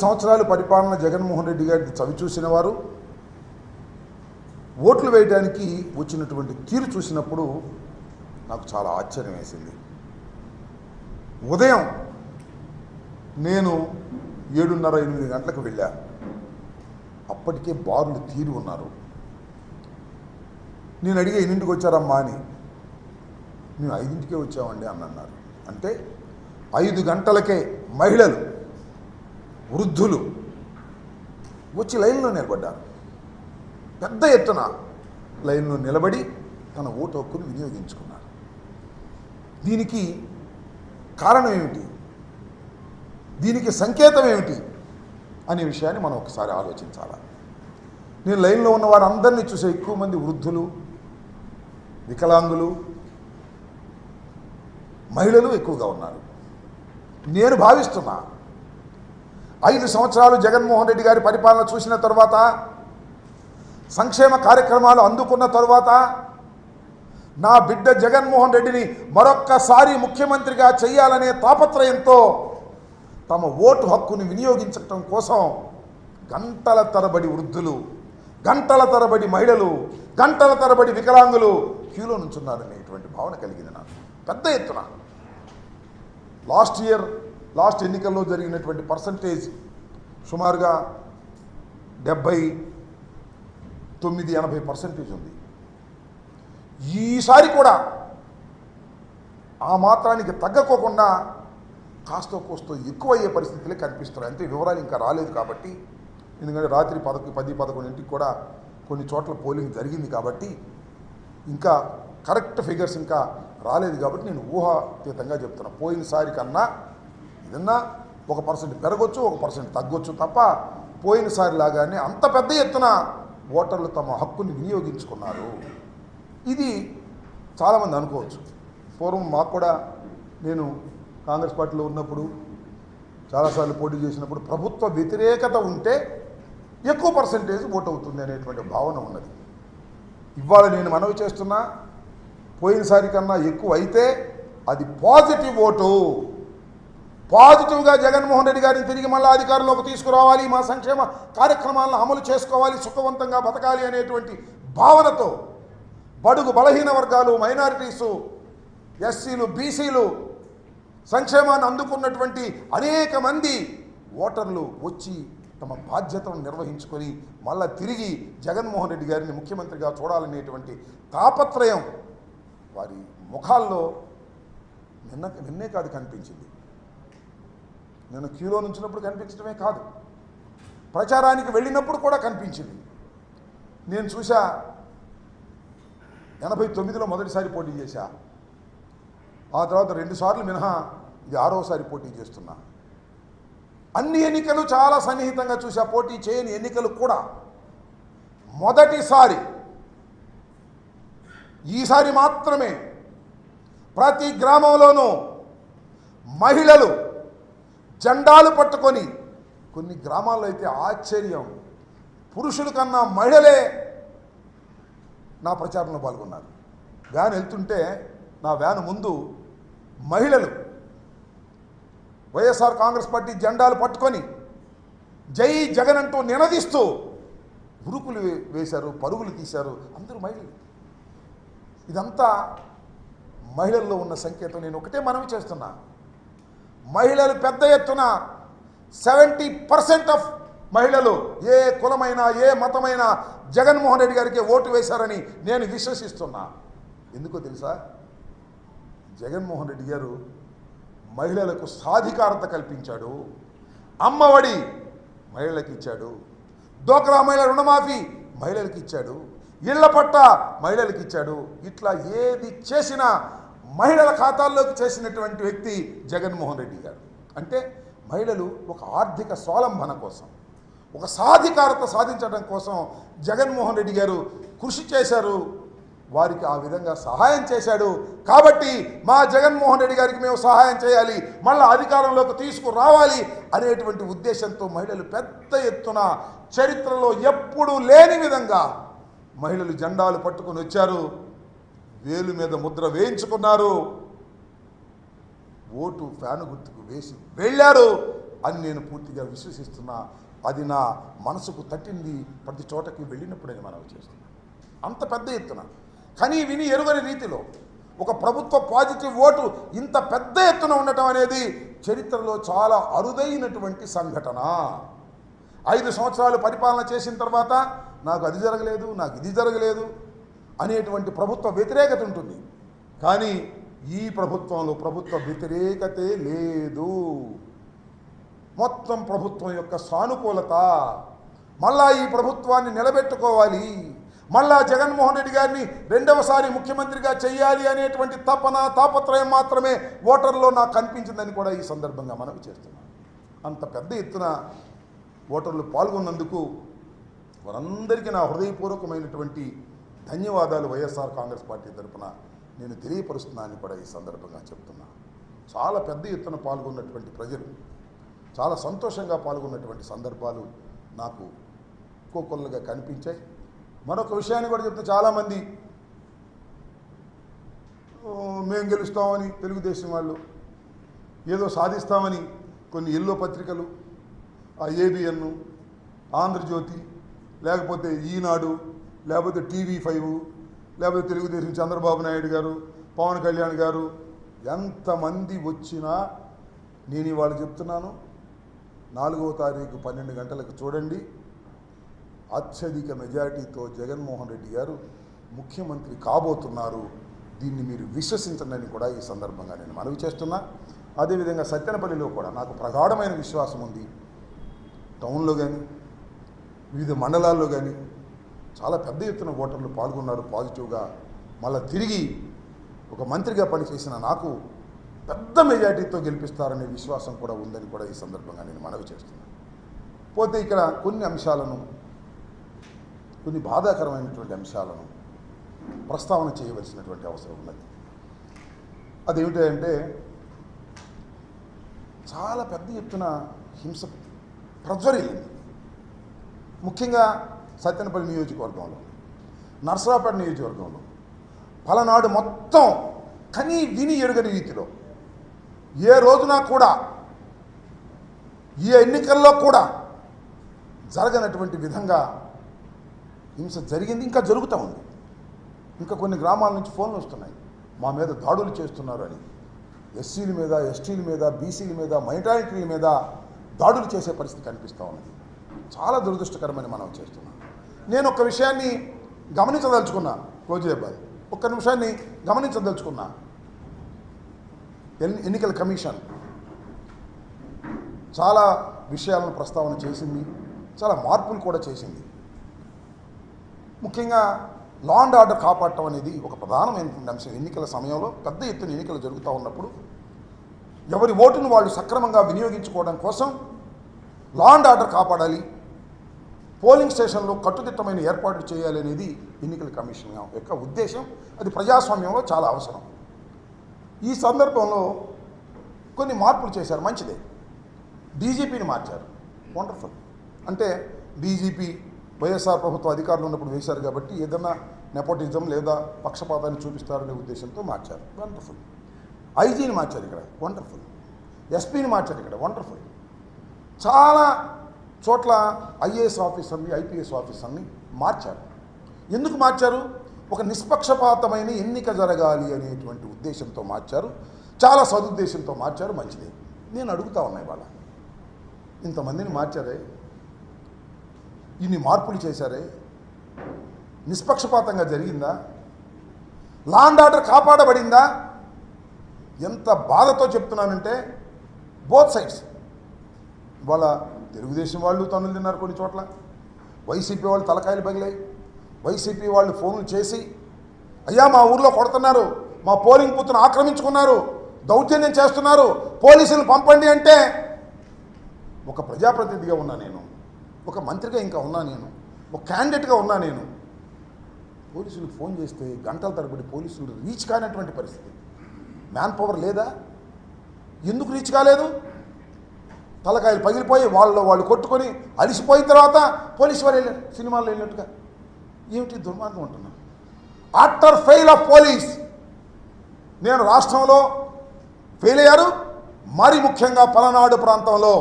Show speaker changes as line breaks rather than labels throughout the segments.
సంవత్సరాలు పరిపాలన జగన్మోహన్ రెడ్డి గారిని చవి చూసిన వారు ఓట్లు వేయడానికి వచ్చినటువంటి తీరు చూసినప్పుడు నాకు చాలా ఆశ్చర్యం వేసింది. ఉదయం నేను 7:30-8 గంటలకు వెళ్ళా. అప్పటికే బారులు తీరి ఉన్నారు. నేను అడిగే 8ంటికి వచ్చారమ్మా అని. మేము 5ంటికే వచ్చామండి అని అన్నారు. అంటే 5 గంటలకే మహిళలు, వృద్ధులు వచ్చి లైన్లో నిలబడ్డారు. పెద్ద ఎత్తున లైన్లో నిలబడి తన ఓటు హక్కును వినియోగించుకున్నారు. దీనికి కారణం ఏమిటి, దీనికి సంకేతం ఏమిటి అనే విషయాన్ని మనం ఒకసారి ఆలోచించాలి. నేను లైన్లో ఉన్న వారందరినీ చూసే ఎక్కువ మంది వృద్ధులు, వికలాంగులు, మహిళలు ఎక్కువగా ఉన్నారు. నేను భావిస్తున్నా 5 సంవత్సరాలు జగన్మోహన్ రెడ్డి గారి పరిపాలన చూసిన తర్వాత, సంక్షేమ కార్యక్రమాలు అందుకున్న తరువాత నా బిడ్డ జగన్మోహన్ రెడ్డిని మరొక్కసారి ముఖ్యమంత్రిగా చేయాలనే తాపత్రయంతో తమ ఓటు హక్కుని వినియోగించటం కోసం గంటల తరబడి వృద్ధులు, గంటల తరబడి మహిళలు, గంటల తరబడి వికలాంగులు క్యూలో నుంచున్నారనేటువంటి భావన కలిగింది నాకు పెద్ద ఎత్తున. లాస్ట్ ఎన్నికల్లో జరిగినటువంటి పర్సంటేజ్ సుమారుగా 79-80% ఉంది. ఈసారి కూడా ఆ మాత్రానికి తగ్గకోకుండా కాస్తో కోస్తో ఎక్కువయ్యే పరిస్థితులే కనిపిస్తున్నాయి. అంతే, వివరాలు ఇంకా రాలేదు కాబట్టి, ఎందుకంటే రాత్రి 10-11 కూడా కొన్ని చోట్ల పోలింగ్ జరిగింది కాబట్టి ఇంకా కరెక్ట్ ఫిగర్స్ ఇంకా రాలేదు కాబట్టి నేను ఊహాతీతంగా చెప్తున్నా. పోయినసారి కన్నా ఏదన్నా 1% పెరగొచ్చు, 1% తగ్గొచ్చు తప్ప పోయినసారి లాగానే అంత పెద్ద ఎత్తున ఓటర్లు తమ హక్కుని వినియోగించుకున్నారు. ఇది చాలామంది అనుకోవచ్చు. పూర్వం మాకు కూడా, నేను కాంగ్రెస్ పార్టీలో ఉన్నప్పుడు చాలాసార్లు పోటీ చేసినప్పుడు ప్రభుత్వ వ్యతిరేకత ఉంటే ఎక్కువ పర్సంటేజ్ ఓటు అవుతుంది అనేటువంటి భావన ఉన్నది. ఇవాళ నేను మనవి చేస్తున్నా, పోయినసారి కన్నా ఎక్కువ అయితే అది పాజిటివ్ ఓటు. పాజిటివ్గా జగన్మోహన్ రెడ్డి గారిని తిరిగి మళ్ళీ అధికారంలోకి తీసుకురావాలి, మా సంక్షేమ కార్యక్రమాలను అమలు చేసుకోవాలి, సుఖవంతంగా బతకాలి అనేటువంటి భావనతో బడుగు బలహీన వర్గాలు, మైనారిటీసు, ఎస్సీలు, బీసీలు, సంక్షేమాన్ని అందుకున్నటువంటి అనేక మంది ఓటర్లు వచ్చి తమ బాధ్యతను నిర్వహించుకొని మళ్ళా తిరిగి జగన్మోహన్ రెడ్డి గారిని ముఖ్యమంత్రిగా చూడాలనేటువంటి తాపత్రయం వారి ముఖాల్లో నిన్నే కాదు కనిపించింది. నేను క్యూలో నుంచినప్పుడు కనిపించడమే కాదు, ప్రచారానికి వెళ్ళినప్పుడు కూడా కనిపించింది. నేను చూసా, 89లో మొదటిసారి పోటీ చేశా. ఆ తర్వాత 2 సార్లు మినహా ఇది 6వసారి పోటీ చేస్తున్నా. అన్ని ఎన్నికలు చాలా సన్నిహితంగా చూసా, పోటీ చేయని ఎన్నికలు కూడా. మొదటిసారి ఈసారి మాత్రమే ప్రతి గ్రామంలోనూ మహిళలు జెండాలు పట్టుకొని, కొన్ని గ్రామాల్లో అయితే ఆశ్చర్యం, పురుషుల కన్నా మహిళలే నా ప్రచారంలో పాల్గొన్నారు. వ్యాన్ వెళ్తుంటే నా వ్యాన్ ముందు మహిళలు వైఎస్ఆర్ కాంగ్రెస్ పార్టీ జెండాలు పట్టుకొని జై జగన్ అంటూ నినదిస్తూ ఉరుకులు వేశారు, పరుగులు తీశారు. అందరూ మహిళలు. ఇదంతా మహిళల్లో ఉన్న సంకేతం. నేను ఒకటే మనవి చేస్తున్నా, మహిళలు పెద్ద ఎత్తున 70% ఆఫ్ మహిళలు ఏ కులమైనా ఏ మతమైనా జగన్మోహన్ రెడ్డి గారికి ఓటు వేశారని నేను విశ్వసిస్తున్నా. ఎందుకో తెలుసా, జగన్మోహన్ రెడ్డి గారు మహిళలకు సాధికారత కల్పించాడు. అమ్మఒడి మహిళలకు ఇచ్చాడు, డోక్రా మహిళల రుణమాఫీ మహిళలకు ఇచ్చాడు, ఇళ్ల పట్ట మహిళలకు ఇచ్చాడు. ఇట్లా ఏది చేసినా మహిళల ఖాతాల్లోకి చేసినటువంటి వ్యక్తి జగన్మోహన్ రెడ్డి గారు. అంటే మహిళలు ఒక ఆర్థిక స్వావలంబన కోసం, ఒక సాధికారత సాధించడం కోసం జగన్మోహన్ రెడ్డి గారు కృషి చేశారు. వారికి ఆ విధంగా సహాయం చేశాడు. కాబట్టి మా జగన్మోహన్ రెడ్డి గారికి మేము సహాయం చేయాలి, మళ్ళీ అధికారంలోకి తీసుకురావాలి అనేటువంటి ఉద్దేశంతో మహిళలు పెద్ద ఎత్తున, చరిత్రలో ఎప్పుడూ లేని విధంగా మహిళలు జెండాలు పట్టుకొని వచ్చారు, వేలు మీద ముద్ర వేయించుకున్నారు, ఓటు ఫ్యాను గుర్తుకు వేసి వెళ్ళారు. అని నేను పూర్తిగా విశ్వసిస్తున్నా. అది నా మనసుకు తట్టింది ప్రతి చోటకి వెళ్ళినప్పుడే మనవి చేస్తున్నా. అంత పెద్ద ఎత్తున కానీ విని ఎరుగని రీతిలో ఒక ప్రభుత్వ పాజిటివ్ ఓటు ఇంత పెద్ద ఎత్తున ఉండటం అనేది చరిత్రలో చాలా అరుదైనటువంటి సంఘటన. 5 సంవత్సరాలు పరిపాలన చేసిన తర్వాత నాకు అది జరగలేదు, నాకు ఇది జరగలేదు అనేటువంటి ప్రభుత్వ వ్యతిరేకత ఉంటుంది. కానీ ఈ ప్రభుత్వంలో ప్రభుత్వ వ్యతిరేకతే లేదు. మొత్తం ప్రభుత్వం యొక్క సానుకూలత. మళ్ళా ఈ ప్రభుత్వాన్ని నిలబెట్టుకోవాలి, మళ్ళా జగన్మోహన్ రెడ్డి గారిని రెండవసారి ముఖ్యమంత్రిగా చేయాలి అనేటువంటి తాపత్రయం మాత్రమే ఓటర్లో నాకు కనిపించిందని కూడా ఈ సందర్భంగా మనవి చేస్తున్నాను. అంత పెద్ద ఎత్తున ఓటర్లు పాల్గొన్నందుకు వారందరికీ నా హృదయపూర్వకమైనటువంటి ధన్యవాదాలు వైఎస్ఆర్ కాంగ్రెస్ పార్టీ తరఫున నేను తెలియపరుస్తున్నానని కూడా ఈ సందర్భంగా చెప్తున్నా. చాలా పెద్ద ఎత్తున పాల్గొన్నటువంటి ప్రజలు చాలా సంతోషంగా పాల్గొన్నటువంటి సందర్భాలు నాకు కోకొల్లగా కనిపించాయి. మరొక విషయాన్ని కూడా చెప్తే చాలామంది మేము గెలుస్తామని తెలుగుదేశం వాళ్ళు ఏదో సాధిస్తామని కొన్ని ఎల్లో పత్రికలు, ఆ ఏబిఎన్, ఆంధ్రజ్యోతి, లేకపోతే ఈనాడు, లేకపోతే TV5, లేకపోతే తెలుగుదేశం చంద్రబాబు నాయుడు గారు, పవన్ కళ్యాణ్ గారు ఎంతమంది వచ్చినా నేను ఇవాళ చెప్తున్నాను, 4వ తారీఖు 12 గంటలకు చూడండి, అత్యధిక మెజారిటీతో జగన్మోహన్ రెడ్డి గారు ముఖ్యమంత్రి కాబోతున్నారు. దీన్ని మీరు విశ్వసించండి కూడా ఈ సందర్భంగా నేను మనవి చేస్తున్నా. అదేవిధంగా సత్తెనపల్లిలో కూడా నాకు ప్రగాఢమైన విశ్వాసం ఉంది. టౌన్లో కానీ వివిధ మండలాల్లో కానీ చాలా పెద్ద ఎత్తున ఓటర్లు పాల్గొన్నారు పాజిటివ్గా. మళ్ళీ తిరిగి ఒక మంత్రిగా పనిచేసిన నాకు పెద్ద మెజారిటీతో గెలిపిస్తారనే విశ్వాసం కూడా ఉందని కూడా ఈ సందర్భంగా నేను మనవి చేస్తున్నాను. పోతే ఇక్కడ కొన్ని అంశాలను, కొన్ని బాధాకరమైనటువంటి అంశాలను ప్రస్తావన చేయవలసినటువంటి అవసరం ఉన్నది. అదేమిటంటే చాలా పెద్ద ఎత్తున హింస ప్రజ్వరిల్లింది. ముఖ్యంగా సత్తెనపల్లి నియోజకవర్గంలో, నర్సరావుపేట నియోజకవర్గంలో, పలనాడు మొత్తం కనీ విని ఎరుగని రీతిలో ఏ రోజున కూడా ఈ ఎన్నికల్లో కూడా జరగనటువంటి విధంగా హింస జరిగింది. ఇంకా జరుగుతూ ఉంది. ఇంకా కొన్ని గ్రామాల నుంచి ఫోన్లు వస్తున్నాయి, మా మీద దాడులు చేస్తున్నారు అని. ఎస్సీల మీద, ఎస్టీల మీద, బీసీల మీద, మైనారిటీల మీద దాడులు చేసే పరిస్థితి కనిపిస్తూ ఉన్నది. చాలా దురదృష్టకరమని మనం చేస్తున్నాం. నేను ఒక విషయాన్ని గమనించదలుచుకున్నా, రోజేబాయ్ ఒక్క నిమిషాన్ని గమనించదలుచుకున్నా. ఎన్నికల కమిషన్ చాలా విషయాలను ప్రస్తావన చేసింది, చాలా మార్పులు కూడా చేసింది. ముఖ్యంగా లా అండ్ ఆర్డర్ కాపాడటం అనేది ఒక ప్రధానమైనటువంటి అంశం. ఎన్నికల సమయంలో పెద్ద ఎత్తున ఎన్నికలు జరుగుతూ ఉన్నప్పుడు ఎవరి ఓటును వాళ్ళు సక్రమంగా వినియోగించుకోవడం కోసం లా అండ్ ఆర్డర్ కాపాడాలి, పోలింగ్ స్టేషన్లో కట్టుదిట్టమైన ఏర్పాట్లు చేయాలి అనేది ఎన్నికల కమిషన్ యొక్క ఉద్దేశం. అది ప్రజాస్వామ్యంలో చాలా అవసరం. ఈ సందర్భంలో కొన్ని మార్పులు చేశారు, మంచిదే. డీజీపీని మార్చారు, వండర్ఫుల్. అంటే డీజీపీ వైఎస్ఆర్ ప్రభుత్వ అధికారులు ఉన్నప్పుడు వేశారు కాబట్టి ఏదన్నా నెపోటిజం లేదా పక్షపాతాన్ని చూపిస్తారనే ఉద్దేశంతో మార్చారు, వండర్ఫుల్. ఐజీని మార్చారు ఇక్కడ, వండర్ఫుల్. ఎస్పీని మార్చారు ఇక్కడ, వండర్ఫుల్. చాలా చోట్ల ఐఏఎస్ ఆఫీసర్ని, ఐపీఎస్ ఆఫీసర్ని మార్చారు. ఎందుకు మార్చారు? ఒక నిష్పక్షపాతమైన ఎన్నిక జరగాలి అనేటువంటి ఉద్దేశంతో మార్చారు, చాలా సదుద్దేశంతో మార్చారు, మంచిదే. నేను అడుగుతా ఉన్నాయి వాళ్ళ, ఇంతమందిని మార్చారే, ఇన్ని మార్పులు చేశారే, నిష్పక్షపాతంగా జరిగిందా? లా అండ్ ఆర్డర్ కాపాడబడిందా? ఎంత బాధతో చెప్తున్నానంటే బోత్ సైడ్స్. వాళ్ళ తెలుగుదేశం వాళ్ళు తన్నులు తిన్నారు కొన్ని చోట్ల, వైసీపీ వాళ్ళు తలకాయలు పగిలాయి. వైసీపీ వాళ్ళు ఫోన్లు చేసి, అయ్యా మా ఊర్లో కొడుతున్నారు, మా పోలింగ్ బూత్ను ఆక్రమించుకున్నారు, దౌర్జన్యం చేస్తున్నారు, పోలీసులు పంపండి అంటే ఒక ప్రజాప్రతినిధిగా ఉన్నా నేను, ఒక మంత్రిగా ఇంకా ఉన్నా నేను, ఒక క్యాండిడేట్గా ఉన్నా నేను. పోలీసులకు ఫోన్ చేస్తే గంటల తరబడి పోలీసులు రీచ్ కానటువంటి పరిస్థితి. మ్యాన్ పవర్ లేదా? ఎందుకు రీచ్ కాలేదు? తలకాయలు పగిలిపోయి వాళ్ళు కొట్టుకొని అలిసిపోయిన తర్వాత పోలీసు వారు వెళ్ళారు, సినిమాల్లో వెళ్ళినట్టుగా. ఏమిటి దుర్మార్గం ఉంటున్నా? ఆఫ్టర్ ఫెయిల్ ఆఫ్ పోలీస్, నేను రాష్ట్రంలో ఫెయిల్ అయ్యారు, మరి ముఖ్యంగా పలనాడు ప్రాంతంలో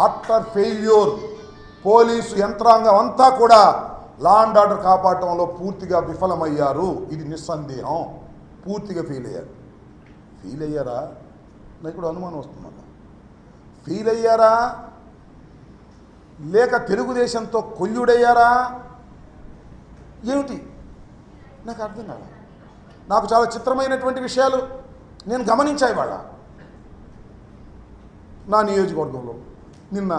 ఆఫ్టర్ ఫెయిల్యూర్ పోలీసు యంత్రాంగం అంతా కూడా లా అండ్ ఆర్డర్ కాపాడటంలో పూర్తిగా విఫలమయ్యారు. ఇది నిస్సందేహం. పూర్తిగా ఫెయిల్ అయ్యారా నాకు ఇప్పుడు అనుమానం వస్తుందన్న. ఫెయిల్ అయ్యారా లేక తెలుగుదేశంతో కొల్లుడయ్యారా ఏమిటి నాకు అర్థం కాదు. నాకు చాలా చిత్రమైనటువంటి విషయాలు నేను గమనించాయి వాళ్ళ నా నియోజకవర్గంలో. నిన్న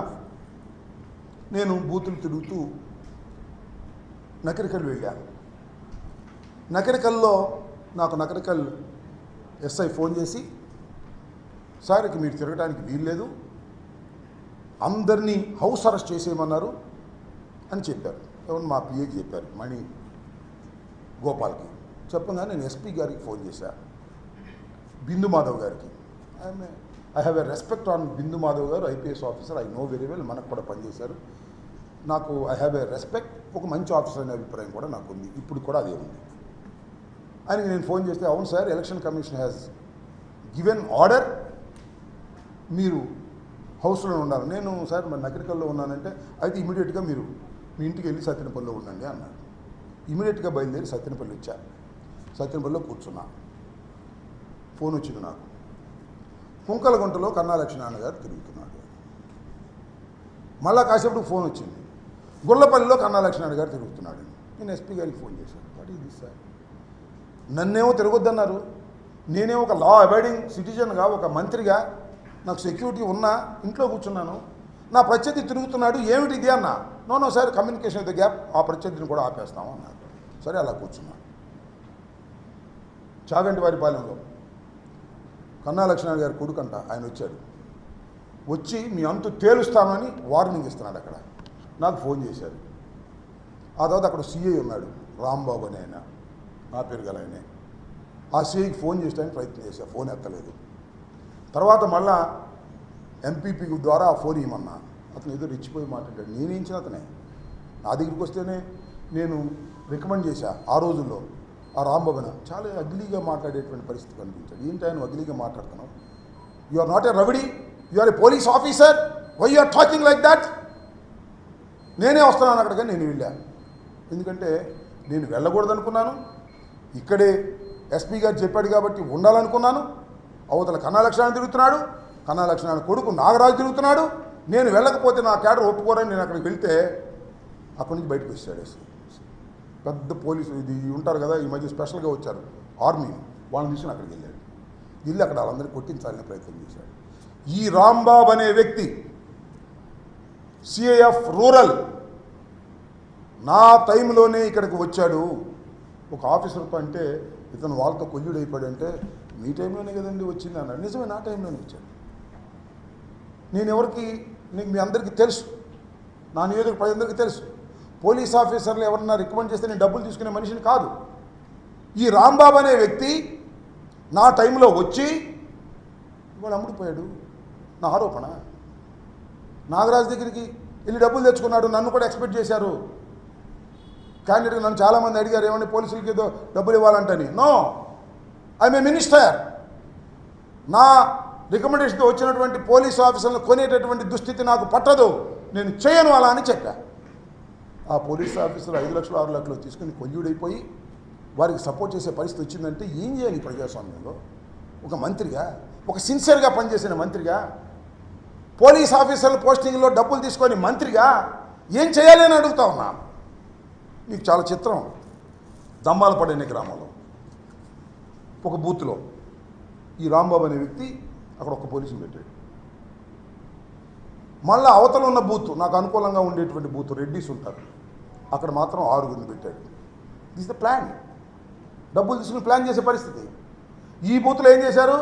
నేను బూతులు తిరుగుతూ నకరికల్ వెళ్ళాను. నకరికల్లో నాకు నకరికల్ ఎస్ఐ ఫోన్ చేసి, సార్ ఇక మీరు తిరగడానికి వీల్లేదు, అందరినీ హౌస్ అరెస్ట్ చేసేయమన్నారు అని చెప్పారు. ఎవరు మా పిఏకి చెప్పారు, మణి గోపాల్కి. చెప్పగానే నేను ఎస్పీ గారికి ఫోన్ చేశాను, బిందు మాధవ్ గారికి. I have a respect on Bindu Madhav garu, IPS officer, I know very well, మనకు కూడా పనిచేశారు. నాకు ఐ హ్యావ్ ఎ రెస్పెక్ట్, ఒక మంచి ఆఫీసర్ అనే అభిప్రాయం కూడా నాకు ఉంది, ఇప్పుడు కూడా అదే ఉంది. ఆయనకి నేను ఫోన్ చేస్తే, అవును sir, election commission has given order, మీరు హౌస్లో ఉండాలి. నేను సార్ మరి నగరికల్లో ఉన్నానంటే, అయితే ఇమీడియట్గా మీరు మీ ఇంటికి వెళ్ళి సత్యనపల్లిలో ఉండండి అన్నారు. ఇమీడియట్గా బయలుదేరి సత్యనపల్లి వచ్చాను. సత్యనపల్లిలో కూర్చున్నా. ఫోన్ వచ్చింది నాకు, కుంకలగుంటలో కన్నా లక్ష్మీనారాయణ గారు తిరుగుతున్నాడు. మళ్ళా కాసేపు ఫోన్ వచ్చింది, గుళ్ళపల్లిలో కన్నా లక్ష్మీనారాయణ గారు తిరుగుతున్నాడు. నేను ఎస్పీ గారికి ఫోన్ చేశాను, వాట్ ఈజ్ దిస్ సార్, నన్నేమో తిరగొద్దన్నారు, నేనేమో ఒక లా అబైడింగ్ సిటిజన్గా, ఒక మంత్రిగా, నాకు సెక్యూరిటీ ఉన్నా ఇంట్లో కూర్చున్నాను, నా ప్రత్యర్థి తిరుగుతున్నాడు, ఏమిటి ఇది అన్నా. No sir, communication with the gap, ఆ ప్రత్యర్థిని కూడా ఆపేస్తాము అన్నారు. సరే అలా కూర్చున్నాను. చాగంటి వారి పాలెంలో కన్నా లక్ష్మీనారాయణ గారి కొడుకంట ఆయన వచ్చాడు. వచ్చి మీ అంతు తేలుస్తామని వార్నింగ్ ఇస్తున్నాడు. అక్కడ నాకు ఫోన్ చేశారు. ఆ తర్వాత అక్కడ సిఐ ఉన్నాడు, రాంబాబు అని ఆయన, నా పేరు గల ఆయనే. ఆ సిఐకి ఫోన్ చేయడానికి ప్రయత్నం చేశాను, ఫోన్ ఎత్తలేదు. తర్వాత మళ్ళా ఎంపీపీ ద్వారా ఆ ఫోన్ ఇవ్వమన్నా, అతను ఏదో రెచ్చిపోయి మాట్లాడాడు. నేనేంచిన అతనే నా దగ్గరికి వస్తేనే నేను రికమెండ్ చేశా. ఆ రోజుల్లో ఆ రాంబాబున చాలా అగ్లీగా మాట్లాడేటువంటి పరిస్థితి కనిపించాడు. ఏంటి ఆయన అగ్లీగా మాట్లాడుతున్నావు, you are not a rowdy, you are a police officer, why you are talking like that. నేనే వస్తున్నాను అక్కడికి, నేను వెళ్ళాను. ఎందుకంటే నేను వెళ్ళకూడదనుకున్నాను, ఇక్కడే ఎస్పీ గారు చెప్పాడు కాబట్టి ఉండాలనుకున్నాను. అవతల కన్నా లక్ష్మీనారాయణ తిరుగుతున్నాడు, కన్నా లక్ష్మీనారాయణ కొడుకు నాగరాజు తిరుగుతున్నాడు. నేను వెళ్ళకపోతే నా క్యాడర్ ఒప్పుకోరని నేను అక్కడికి వెళ్తే అక్కడి నుంచి బయటకు వచ్చాడు. పెద్ద పోలీసు ఇది ఉంటారు కదా, ఈ మధ్య స్పెషల్గా వచ్చారు ఆర్మీ, వాళ్ళని తీసుకుని అక్కడికి వెళ్ళాడు. వెళ్ళి అక్కడ వాళ్ళందరినీ కొట్టించాలని ప్రయత్నం చేశాడు. ఈ రాంబాబు అనే వ్యక్తి సిఐఎఫ్ రూరల్ నా టైంలోనే ఇక్కడికి వచ్చాడు. ఒక ఆఫీసర్తో అంటే ఇతను వాళ్ళతో కొల్లుడు అయిపోయాడంటే, మీ టైంలోనే కదండి వచ్చింది అన్నాడు. నిజమే, నా టైంలోనే వచ్చాడు. నేను ఎవరికి, నీకు మీ అందరికీ తెలుసు, నా నియోజక ప్రజలందరికీ తెలుసు, పోలీస్ ఆఫీసర్లు ఎవరన్నా రికమెండ్ చేస్తే నేను డబ్బులు తీసుకునే మనిషిని కాదు. ఈ రాంబాబు అనే వ్యక్తి నా టైంలో వచ్చి ఇవాళ అమ్ముడిపోయాడు. నా ఆరోపణ. నాగరాజు దగ్గరికి వెళ్ళి డబ్బులు తెచ్చుకున్నాడు, నన్ను కూడా ఎక్స్పెక్ట్ చేశారు. క్యాండిడేట్ నన్ను చాలామంది అడిగారు, ఏమన్నా పోలీసులకి ఏదో డబ్బులు ఇవ్వాలంటని. No, I'm a minister. నా రికమెండేషన్తో వచ్చినటువంటి పోలీసు ఆఫీసర్లను కొనేటటువంటి దుస్థితి నాకు పట్టదు, నేను చేయను అలా అని చెప్పా. ఆ పోలీస్ ఆఫీసర్ 5 లక్షలు 6 లక్షలు తీసుకుని కొల్లుడైపోయి వారికి సపోర్ట్ చేసే పరిస్థితి వచ్చిందంటే ఏం చేయాలి ప్రజాస్వామ్యంలో? ఒక మంత్రిగా, ఒక సిన్సియర్గా పనిచేసిన మంత్రిగా, పోలీస్ ఆఫీసర్ల పోస్టింగ్లో డబ్బులు తీసుకొని మంత్రిగా ఏం చేయాలి అని అడుగుతా ఉన్నా. మీకు చాలా చిత్రం, దమ్మాలపడనే గ్రామంలో ఒక బూత్లో ఈ రాంబాబు అనే వ్యక్తి అక్కడ ఒక పోలీసుని పెట్టాడు. మళ్ళీ అవతల ఉన్న బూత్, నాకు అనుకూలంగా ఉండేటువంటి బూత్, రెడ్డీస్ ఉంటారు, అక్కడ మాత్రం 6 పెట్టాడు. This the plan. డబ్బులు తీసుకుని ప్లాన్ చేసే పరిస్థితి. ఈ బూత్లో ఏం చేశారు,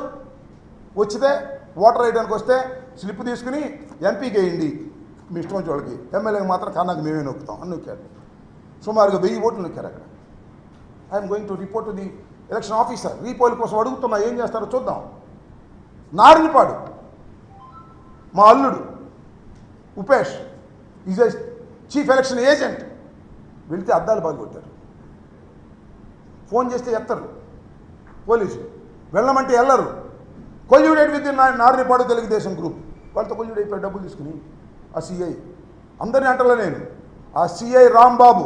వచ్చితే ఓటర్ వేయడానికి వస్తే స్లిప్ తీసుకుని ఎంపీకి వేయండి మీ ఇష్టం వచ్చే వాళ్ళకి, ఎమ్మెల్యేకి మాత్రం కన్నాకు మేమే నొక్కుతాం అని నొక్కారు. సుమారుగా 1000 ఓట్లు నొక్కారు అక్కడ. I'm going to report to the election officer. Repoll కోసం అడుగుతున్నా, ఏం చేస్తారో చూద్దాం. నారినిపాడు మా అల్లుడు Upesh is a chief election agent. వెళితే అద్దాలు బాగుకొట్టారు. ఫోన్ చేస్తే ఎత్తరు పోలీసులు, వెళ్ళమంటే వెళ్ళరు. Colluded with Narinipadu Telugu Desam group, వాళ్ళతో కొల్యూడ్ అయిపోయి డబ్బులు తీసుకుని ఆ సిఐ అందరినీ అంటలే నేను, ఆ CI Rambabu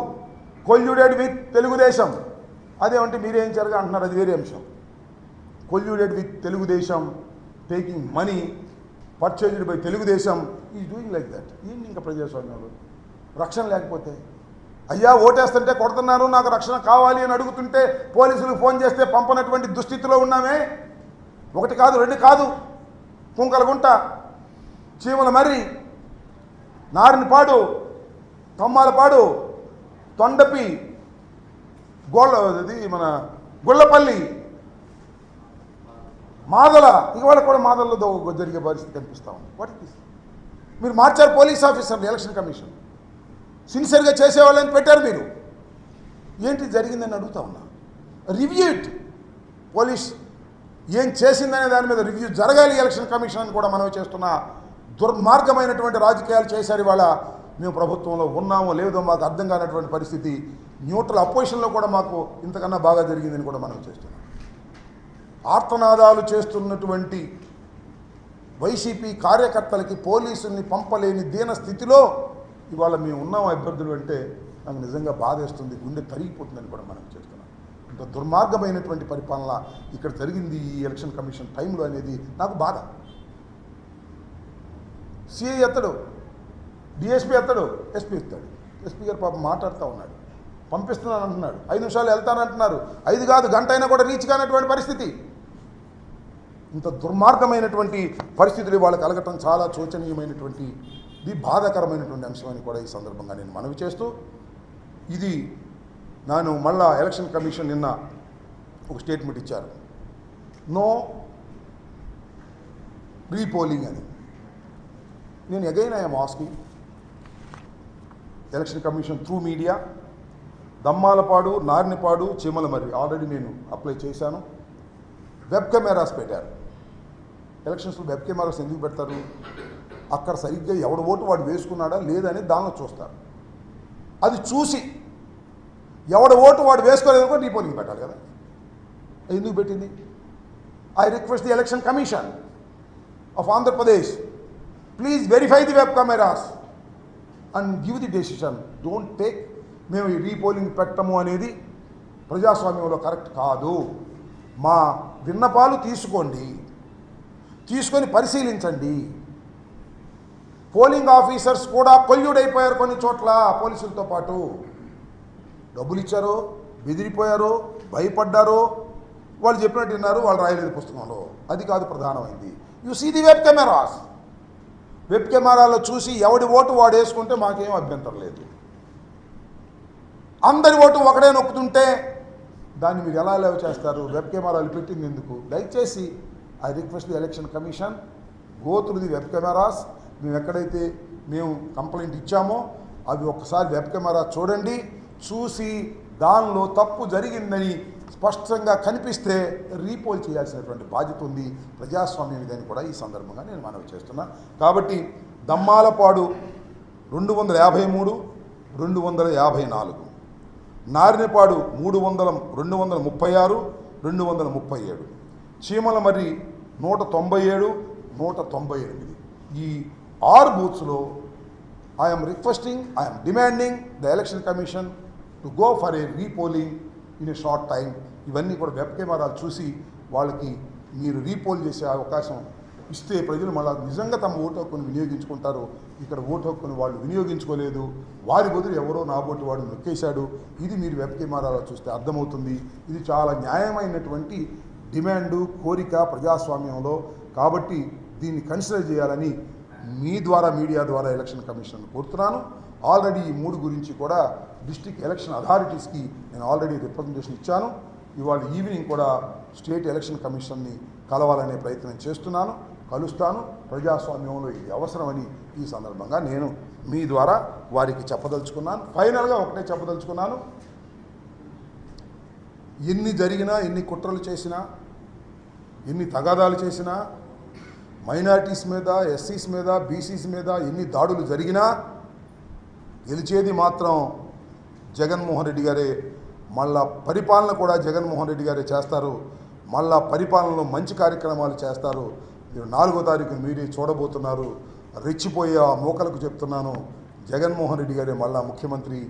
colluded with Telugu Desam. అదేమంటే మీరేం జరగా అంటున్నారు, అది వేరే అంశం. Colluded with Telugu Desam, taking money purchased by Telugu Desam, is doing like that. ఏంటి ఇంకా ప్రజాస్వామ్యంలో రక్షణ లేకపోతే? అయ్యా ఓటేస్తుంటే కొడుతున్నారు, నాకు రక్షణ కావాలి అని అడుగుతుంటే పోలీసులు ఫోన్ చేస్తే పంపనటువంటి దుస్థితిలో ఉన్నామే. ఒకటి కాదు, రెండు కాదు, కుంకలగుంట, చీమలమర్రి, నారినపాడు, తమ్మాలపాడు, తొండపి, మన గుళ్ళపల్లి, మాదల, ఇవాళ కూడా మాదలలో జరిగే పరిస్థితి కనిపిస్తా ఉంది. What is this? మీరు మార్చారు పోలీస్ ఆఫీసర్లు, ఎలక్షన్ కమిషన్ సిన్సియర్గా చేసేవాళ్ళని పెట్టారు మీరు. ఏంటి జరిగిందని అడుగుతా ఉన్నా. Review it. పోలీస్ ఏం చేసిందనే దాని మీద రివ్యూ జరగాలి ఎలక్షన్ కమిషన్ అని కూడా మనం చేస్తున్న దుర్మార్గమైనటువంటి రాజకీయాలు చేశారు. ఇవాళ మేము ప్రభుత్వంలో ఉన్నామో లేదో మాకు అర్థం కానటువంటి పరిస్థితి. న్యూట్రల్ అపోజిషన్లో కూడా మాకు ఇంతకన్నా బాగా జరిగిందని కూడా మనం చేస్తున్నాం. ఆర్తనాదాలు చేస్తున్నటువంటి వైసీపీ కార్యకర్తలకి పోలీసుల్ని పంపలేని దీన స్థితిలో ఇవాళ మేము ఉన్నాం అభ్యర్థులు అంటే నాకు నిజంగా బాధేస్తుంది, గుండె తరిగిపోతుందని కూడా మనం చేస్తున్నాం. ఇంత దుర్మార్గమైనటువంటి పరిపాలన ఇక్కడ జరిగింది ఈ ఎలక్షన్ కమిషన్ టైంలో అనేది నాకు బాధ. సిఐ ఎత్తడు, డిఎస్పీ ఎత్తడు, ఎస్పీ ఎత్తాడు. ఎస్పీ గారు పాపం మాట్లాడుతూ ఉన్నాడు, పంపిస్తున్నాను అంటున్నాడు, 5 నిమిషాలు వెళ్తానంటున్నారు, 5 కాదు గంట అయినా కూడా రీచ్ కానటువంటి పరిస్థితి. ఇంత దుర్మార్గమైనటువంటి పరిస్థితులు వాళ్ళకి కలగటం చాలా శోచనీయమైనటువంటి బాధాకరమైనటువంటి అంశం అని కూడా ఈ సందర్భంగా నేను మనవి చేస్తూ, ఇది నేను మళ్ళా ఎలక్షన్ కమిషన్ నిన్న ఒక స్టేట్మెంట్ ఇచ్చారు, నో రీపోలింగ్ అని. నేను again I'm asking election commission through media, Dammalapadu, Narinapadu, Chimalamarri already నేను అప్లై చేశాను. వెబ్ కెమెరాస్ పెట్టారు. ఎలక్షన్స్లో వెబ్ కెమెరాస్ ఎందుకు పెడతారు? అక్కడ సరిగ్గా ఎవడు ఓటు వాడు వేసుకున్నాడా లేదని దానిలో చూస్తారు. అది చూసి ఎవడు ఓటు వాడు వేసుకోలేదనుకో రీపోలింగ్ పెట్టాలి కదా. ఎందుకు పెట్టింది? I request the election commission of Andhra Pradesh, please verify the web cameras and give the decision. Don't take మేము ఈ రీపోలింగ్ పెట్టము అనేది ప్రజాస్వామ్యంలో కరెక్ట్ కాదు. మా విన్నపాలు తీసుకొని పరిశీలించండి. పోలింగ్ ఆఫీసర్స్ కూడా కొల్యూడ్ అయిపోయారు కొన్ని చోట్ల పోలీసులతో పాటు. డబ్బులు ఇచ్చారో, బెదిరిపోయారో, భయపడ్డారో, వాళ్ళు చెప్పినట్టు విన్నారు, వాళ్ళు రాయలేదు పుస్తకంలో. అది కాదు ప్రధానమైంది. You see the web cameras. Web కెమెరాలో చూసి ఎవడి ఓటు వాడు వేసుకుంటే మాకేం అభ్యంతరం లేదు. అందరి ఓటు ఒకడే నొక్కుతుంటే దాన్ని మీరు ఎలా లేవ చేస్తారు? వెబ్ కెమెరాలు పెట్టింది ఎందుకు? దయచేసి I request the election commission, go through the web cameras. మేము ఎక్కడైతే మేము కంప్లైంట్ ఇచ్చామో అవి ఒక్కసారి వెబ్ కెమెరా చూడండి. చూసి దానిలో తప్పు జరిగిందని స్పష్టంగా కనిపిస్తే రీపోల్ చేయాల్సినటువంటి బాధ్యత ఉంది. ప్రజాస్వామ్యం ఇదని కూడా ఈ సందర్భంగా నేను మనవి చేస్తున్నా. కాబట్టి దమ్మాలపాడు 253, 254, నారినపాడు 236, 237, చీమలమర్రి 197, 198. ఈ 6 బూత్స్లో I'm requesting, I'm demanding the election commission to go for a repolling in a short time. ఇవన్నీ కూడా వెబ్ కెమెరాలు చూసి వాళ్ళకి మీరు రీపోల్ చేసే అవకాశం ఇస్తే ప్రజలు మళ్ళీ నిజంగా తమ ఓటు హక్కును వినియోగించుకుంటారు. ఇక్కడ ఓటు హక్కును వాళ్ళు వినియోగించుకోలేదు, వారి బదులు ఎవరో నా ఓటు వాడు నొక్కేశాడు. ఇది మీరు వెబ్ కెమెరాలో చూస్తే అర్థమవుతుంది. ఇది చాలా న్యాయమైనటువంటి డిమాండు, కోరిక ప్రజాస్వామ్యంలో. కాబట్టి దీన్ని కన్సిడర్ చేయాలని మీ ద్వారా, మీడియా ద్వారా ఎలక్షన్ కమిషన్ కోరుతున్నాను. ఆల్రెడీ ఈ 3 గురించి కూడా డిస్ట్రిక్ట్ ఎలక్షన్ అథారిటీస్కి నేను ఆల్రెడీ రిప్రజెంటేషన్ ఇచ్చాను. ఇవాళ ఈవినింగ్ కూడా స్టేట్ ఎలక్షన్ కమిషన్ని కలవాలనే ప్రయత్నం చేస్తున్నాను, కలుస్తాను. ప్రజాస్వామ్యంలో ఇది అవసరమని ఈ సందర్భంగా నేను మీ ద్వారా వారికి చెప్పదలుచుకున్నాను. ఫైనల్గా ఒకటే చెప్పదలుచుకున్నాను, ఎన్ని జరిగినా, ఎన్ని కుట్రలు చేసినా, ఎన్ని తగాదాలు చేసినా, మైనారిటీస్ మీద, ఎస్సీస్ మీద, బీసీస్ మీద ఎన్ని దాడులు జరిగినా గెలిచేది మాత్రం జగన్మోహన్ రెడ్డి గారే. మళ్ళా పరిపాలన కూడా జగన్మోహన్ రెడ్డి గారే చేస్తారు. మళ్ళా పరిపాలనలో మంచి కార్యక్రమాలు చేస్తారు. 4వ తారీఖు మీరే చూడబోతున్నారు. రెచ్చిపోయే ఆ మూకలకు చెప్తున్నాను, జగన్మోహన్ రెడ్డి గారే మళ్ళా ముఖ్యమంత్రి.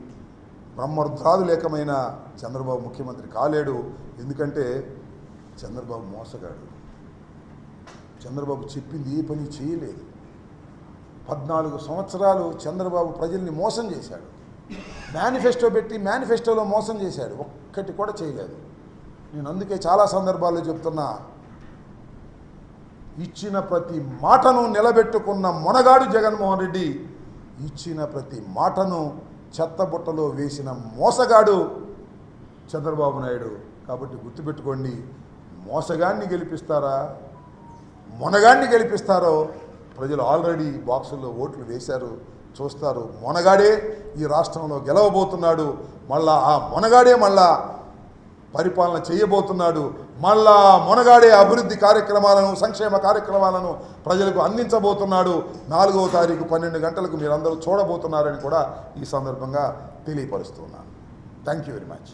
బ్రహ్మరుద్రాదులేకమైన చంద్రబాబు ముఖ్యమంత్రి కాలేడు. ఎందుకంటే చంద్రబాబు మోసగాడు. చంద్రబాబు చెప్పింది ఏ పని చేయలేదు. 14 సంవత్సరాలు చంద్రబాబు ప్రజల్ని మోసం చేశాడు. మేనిఫెస్టో పెట్టి మేనిఫెస్టోలో మోసం చేశాడు. ఒక్కటి కూడా చేయలేదు. నేను అందుకే చాలా సందర్భాల్లో చెప్తున్నా, ఇచ్చిన ప్రతి మాటను నిలబెట్టుకున్న మొనగాడు జగన్మోహన్ రెడ్డి. ఇచ్చిన ప్రతి మాటను చెత్తబుట్టలో వేసిన మోసగాడు చంద్రబాబు నాయుడు. కాబట్టి గుర్తుపెట్టుకోండి, మోసగాన్ని గెలిపిస్తారా, మొనగాన్ని గెలిపిస్తారో ప్రజలు ఆల్రెడీ బాక్సుల్లో ఓట్లు వేశారు, చూస్తారు. మొనగాడే ఈ రాష్ట్రంలో గెలవబోతున్నాడు. మళ్ళా ఆ మొనగాడే మళ్ళా పరిపాలన చేయబోతున్నాడు. మళ్ళా మొనగాడే అభివృద్ధి కార్యక్రమాలను, సంక్షేమ కార్యక్రమాలను ప్రజలకు అందించబోతున్నాడు. 4వ తారీఖు 12 గంటలకు మీరందరూ చూడబోతున్నారని కూడా ఈ సందర్భంగా తెలియపరుస్తున్నాను. Thank you very much.